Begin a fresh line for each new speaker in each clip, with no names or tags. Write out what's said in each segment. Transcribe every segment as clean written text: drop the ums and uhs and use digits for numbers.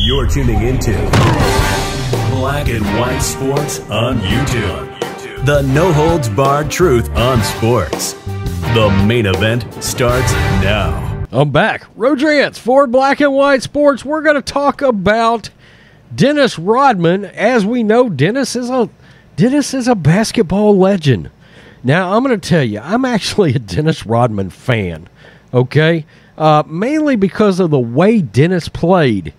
You're tuning into Black and White Sports on YouTube. The no-holds-barred truth on sports. The main event starts now.
I'm back. Rodrance for Black and White Sports. We're going to talk about Dennis Rodman. As we know, Dennis is a basketball legend. Now, I'm going to tell you, I'm actually a Dennis Rodman fan, okay? Mainly because of the way Dennis played.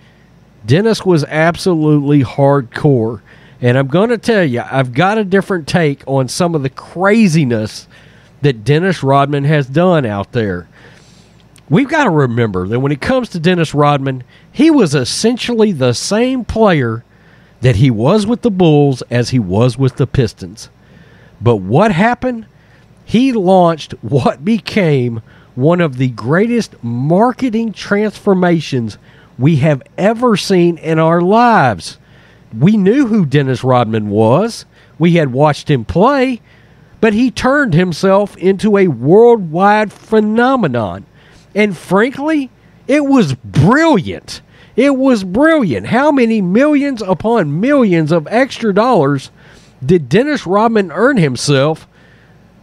Dennis was absolutely hardcore. And I'm going to tell you, I've got a different take on some of the craziness that Dennis Rodman has done out there. We've got to remember that when it comes to Dennis Rodman, he was essentially the same player that he was with the Bulls as he was with the Pistons. But what happened? He launched what became one of the greatest marketing transformations we have ever seen in our lives. We knew who Dennis Rodman was. We had watched him play, but he turned himself into a worldwide phenomenon. And frankly, it was brilliant. It was brilliant. How many millions upon millions of extra dollars did Dennis Rodman earn himself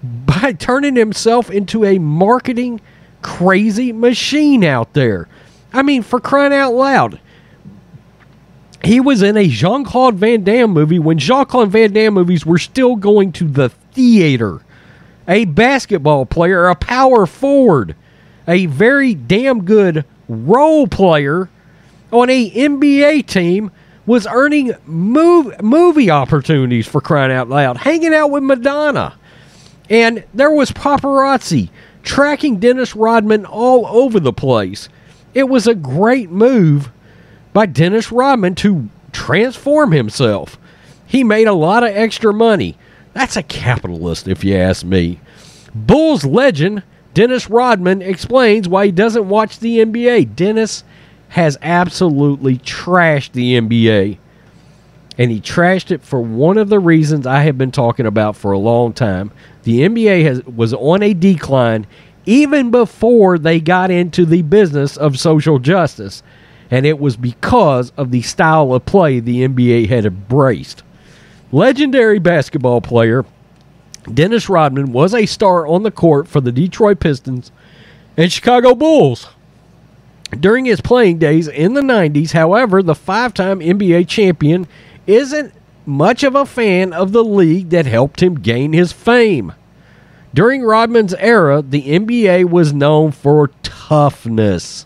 by turning himself into a marketing crazy machine out there? I mean, for crying out loud. He was in a Jean-Claude Van Damme movie when Jean-Claude Van Damme movies were still going to the theater. A basketball player, a power forward, a very damn good role player on a NBA team was earning movie opportunities, for crying out loud, hanging out with Madonna. And there was paparazzi tracking Dennis Rodman all over the place. It was a great move by Dennis Rodman to transform himself. He made a lot of extra money. That's a capitalist, if you ask me. Bulls legend Dennis Rodman explains why he doesn't watch the NBA. Dennis has absolutely trashed the NBA. And he trashed it for one of the reasons I have been talking about for a long time. The NBA was on a decline even before they got into the business of social justice. And it was because of the style of play the NBA had embraced. Legendary basketball player Dennis Rodman was a star on the court for the Detroit Pistons and Chicago Bulls. During his playing days in the 90s, however, the five-time NBA champion isn't much of a fan of the league that helped him gain his fame. During Rodman's era, the NBA was known for toughness.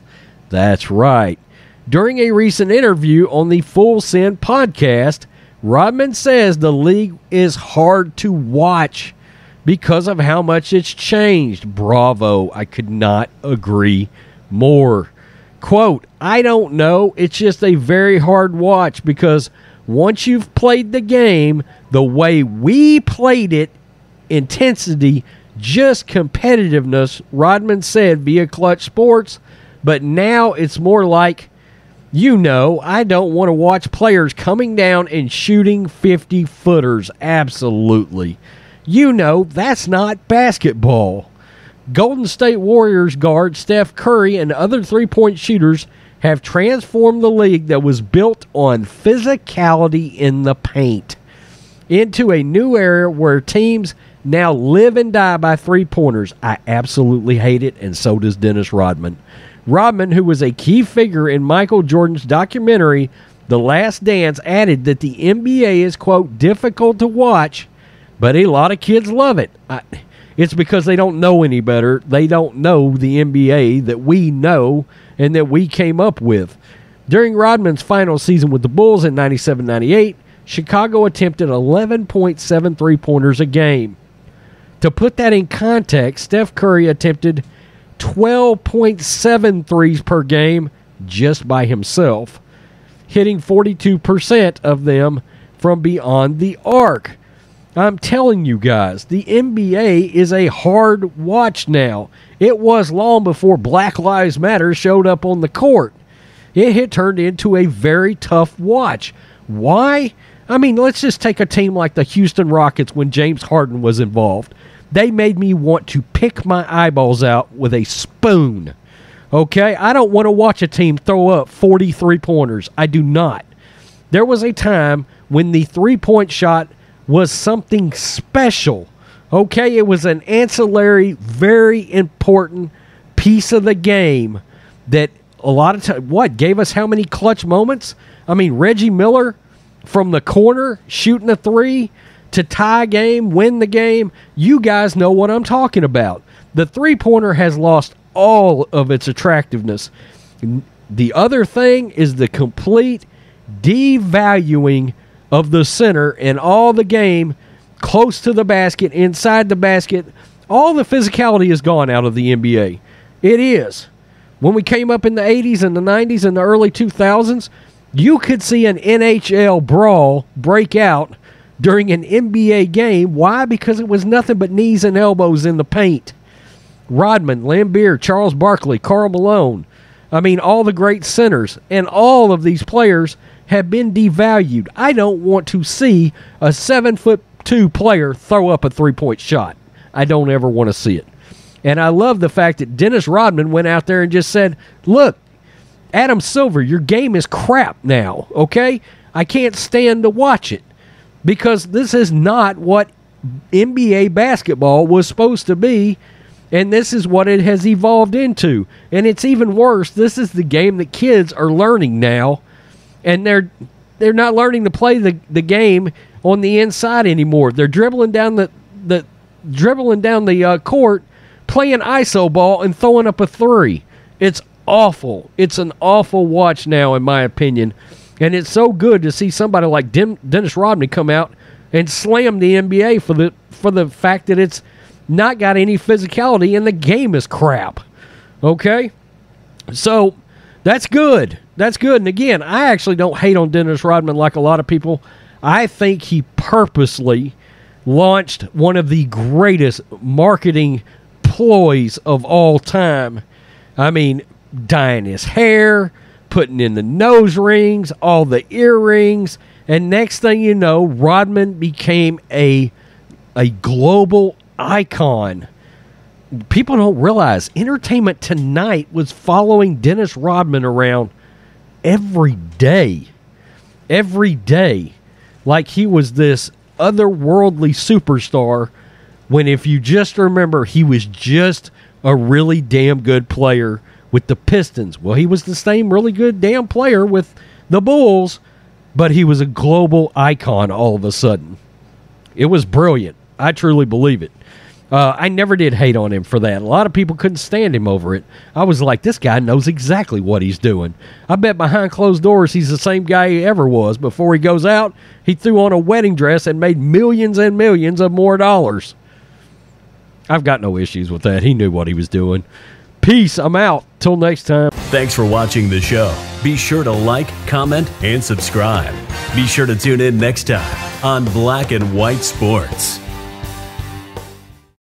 That's right. During a recent interview on the Full Send podcast, Rodman says the league is hard to watch because of how much it's changed. Bravo. I could not agree more. Quote, I don't know. It's just a very hard watch because once you've played the game the way we played it, intensity, just competitiveness, Rodman said via Clutch Sports, but now it's more like, you know, I don't want to watch players coming down and shooting 50-footers. Absolutely. You know, that's not basketball. Golden State Warriors guard Steph Curry and other three-point shooters have transformed the league that was built on physicality in the paint into a new era where teams now live and die by three-pointers. I absolutely hate it, and so does Dennis Rodman. Rodman, who was a key figure in Michael Jordan's documentary, The Last Dance, added that the NBA is, quote, difficult to watch, but a lot of kids love it. It's because they don't know any better. They don't know the NBA that we know and that we came up with. During Rodman's final season with the Bulls in 97-98, Chicago attempted 11.7 three-pointers a game. To put that in context, Steph Curry attempted 12.7 threes per game just by himself, hitting 42% of them from beyond the arc. I'm telling you guys, the NBA is a hard watch now. It was long before Black Lives Matter showed up on the court. It had turned into a very tough watch. Why? I mean, let's just take a team like the Houston Rockets when James Harden was involved. They made me want to pick my eyeballs out with a spoon. Okay? I don't want to watch a team throw up 40 three-pointers. I do not. There was a time when the three-point shot was something special. Okay? It was an ancillary, very important piece of the game that a lot of time, gave us how many clutch moments? I mean, Reggie Miller from the corner shooting a three to tie a game, win the game. You guys know what I'm talking about. The three-pointer has lost all of its attractiveness. The other thing is the complete devaluing of the center and all the game close to the basket, inside the basket. All the physicality is gone out of the NBA. It is. When we came up in the 80s and the 90s and the early 2000s, you could see an NHL brawl break out during an NBA game. Why? Because it was nothing but knees and elbows in the paint. Rodman, Lambeer, Charles Barkley, Karl Malone. I mean, all the great centers. And all of these players have been devalued. I don't want to see a 7'2" player throw up a three-point shot. I don't ever want to see it. And I love the fact that Dennis Rodman went out there and just said, look, Adam Silver, your game is crap now, okay? I can't stand to watch it because this is not what NBA basketball was supposed to be, and this is what it has evolved into. And it's even worse. This is the game that kids are learning now, and they're not learning to play the game on the inside anymore. They're dribbling down the court, playing iso ball and throwing up a three. It's awful. It's an awful watch now, in my opinion. And it's so good to see somebody like Dennis Rodman come out and slam the NBA for the fact that it's not got any physicality and the game is crap. Okay? So that's good. That's good. And again, I actually don't hate on Dennis Rodman like a lot of people. I think he purposely launched one of the greatest marketing ploys of all time. I mean, dyeing his hair, putting in the nose rings, all the earrings, and next thing you know, Rodman became a global icon. People don't realize Entertainment Tonight was following Dennis Rodman around every day, like he was this otherworldly superstar, when if you just remember, he was just a really damn good player with the Pistons. Well, he was the same really good damn player with the Bulls, but he was a global icon all of a sudden. It was brilliant. I truly believe it. I never did hate on him for that. A lot of people couldn't stand him over it. I was like, this guy knows exactly what he's doing. I bet behind closed doors he's the same guy he ever was. Before he goes out, he threw on a wedding dress and made millions and millions of more dollars. I've got no issues with that. He knew what he was doing. Peace. I'm out. Till next time.
Thanks for watching the show. Be sure to like, comment, and subscribe. Be sure to tune in next time on Black and White Sports.